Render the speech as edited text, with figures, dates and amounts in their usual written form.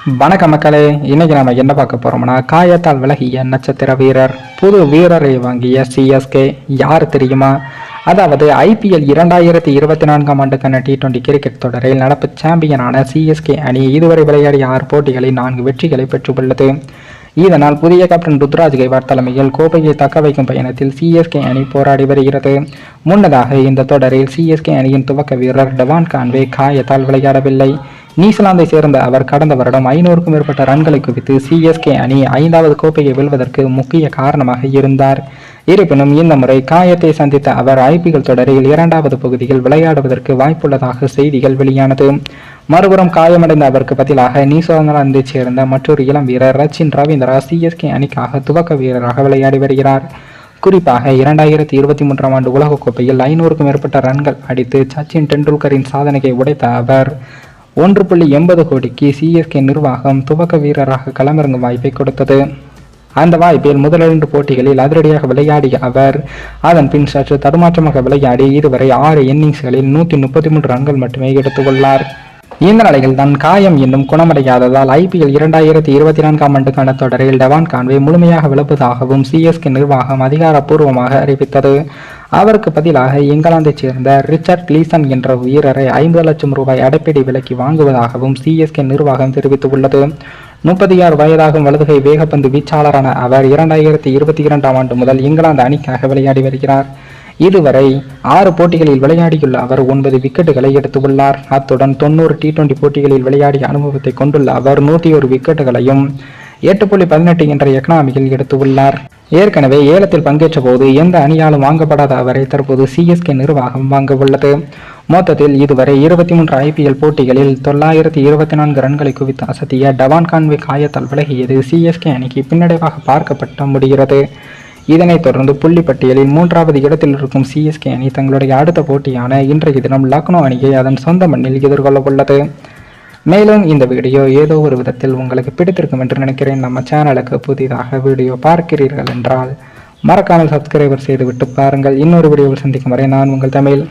வணக்கம் மக்களே. இன்னைக்கு நம்ம என்ன பார்க்க போறோம்னா, காயத்தால் விலகிய நட்சத்திர வீரர், புது வீரரை வாங்கிய சிஎஸ்கே யார் தெரியுமா? அதாவது IPL 2024 ஆண்டுக்கான T20 கிரிக்கெட் தொடரில் நடப்பு சாம்பியனான சிஎஸ்கே அணி இதுவரை விளையாடிய 6 போட்டிகளில் 4 வெற்றிகளை பெற்றுள்ளது. இதனால் புதிய கேப்டன் ருத்ராஜ் கைவாட் தலைமையில் கோப்பையை தக்க வைக்கும் பயணத்தில் சிஎஸ்கே அணி போராடி வருகிறது. முன்னதாக இந்த தொடரில் சிஎஸ்கே அணியின் துவக்க வீரர் டெவான் கான்வே காயத்தால் விளையாடவில்லை. நியூசிலாந்தை சேர்ந்த அவர் கடந்த வருடம் 500க்கும் மேற்பட்ட ரன்களை குவித்து சிஎஸ்கே அணி 5வது கோப்பையை வெல்வதற்கு முக்கிய காரணமாக இருந்தார். இருப்பினும் இந்த முறை காயத்தை சந்தித்த அவர் IPL தொடரில் 2வது பகுதியில் விளையாடுவதற்கு வாய்ப்புள்ளதாக செய்திகள் வெளியானது. மறுபுறம் காயமடைந்த அவருக்கு பதிலாக நியூசிலாந்தைச் சேர்ந்த மற்றொரு இளம் வீரர் ரச்சின் ரவீந்திரா சிஎஸ்கே அணிக்காக துவக்க வீரராக விளையாடி வருகிறார். குறிப்பாக 2023 ஆண்டு உலகக்கோப்பையில் 500க்கும் மேற்பட்ட ரன்கள் அடித்து சச்சின் டெண்டுல்கரின் சாதனையை உடைத்த அவர் 1.80 கோடிக்கு சிஎஸ்கே நிர்வாகம் துவக்க வீரராக களமிறங்கும் வாய்ப்பை கொடுத்தது. அந்த வாய்ப்பில் முதல் 2 போட்டிகளில் அதிரடியாக விளையாடிய அவர் அதன் பின் சற்று தடுமாற்றமாக விளையாடி இதுவரை 6 இன்னிங்ஸ்களில் 133 ரன்கள் மட்டுமே எடுத்துள்ளார். இந்த நிலையில் தான் காயம் இன்னும் குணமடையாததால் IPL 2024 ஆண்டுக்கான தொடரில் டெவான் கான்வே முழுமையாக விலகுவதாகவும் சிஎஸ்கே நிர்வாகம் அதிகாரப்பூர்வமாக அறிவித்தது. அவருக்கு பதிலாக இங்கிலாந்தைச் சேர்ந்த ரிச்சர்ட் லீசன் என்ற வீரரை 50 லட்சம் ரூபாய் அடைப்பிடி விலைக்கு வாங்குவதாகவும் சிஎஸ்கே நிர்வாகம் தெரிவித்துள்ளது. 36 வயதாகும் வலதுகை வேகப்பந்து வீச்சாளரான அவர் 2022 ஆண்டு முதல் இங்கிலாந்து அணிக்காக விளையாடி வருகிறார். இதுவரை 6 போட்டிகளில் விளையாடியுள்ள அவர் 9 விக்கெட்டுகளை எடுத்துள்ளார். அத்துடன் 90 T20 போட்டிகளில் விளையாடிய அனுபவத்தை கொண்டுள்ள அவர் 101 விக்கெட்டுகளையும் 8.18 என்ற எக்கனாமியில் எடுத்துள்ளார். ஏற்கனவே ஏலத்தில் பங்கேற்ற போது எந்த அணியாலும் வாங்கப்படாத அவரை தற்போது சிஎஸ்கே நிர்வாகம் வாங்க உள்ளது. மொத்தத்தில் இதுவரை 23 IPL போட்டிகளில் 924 ரன்களை குவித்து அசத்திய டெவான் கான்வே காயத்தால் விலகியது சிஎஸ்கே அணிக்கு பின்னடைவாக பார்க்கப்பட்ட முடிகிறது. இதனைத் தொடர்ந்து புள்ளி பட்டியலில் 3வது இடத்தில் இருக்கும் சிஎஸ்கே அணி தங்களுடைய அடுத்த போட்டியான இன்றைய தினம் லக்னோ அணியை அதன் சொந்த மண்ணில் எதிர்கொள்ள உள்ளது. மேலும் இந்த வீடியோ ஏதோ ஒரு விதத்தில் உங்களுக்கு பிடித்திருக்கும் என்று நினைக்கிறேன். நம்ம சேனலுக்கு புதிதாக வீடியோ பார்க்கிறீர்கள் என்றால் மறக்காமல் சப்ஸ்கிரைபர் செய்துவிட்டு பாருங்கள். இன்னொரு வீடியோவில் சந்திக்கும் வரை நான் உங்கள் தமிழ்.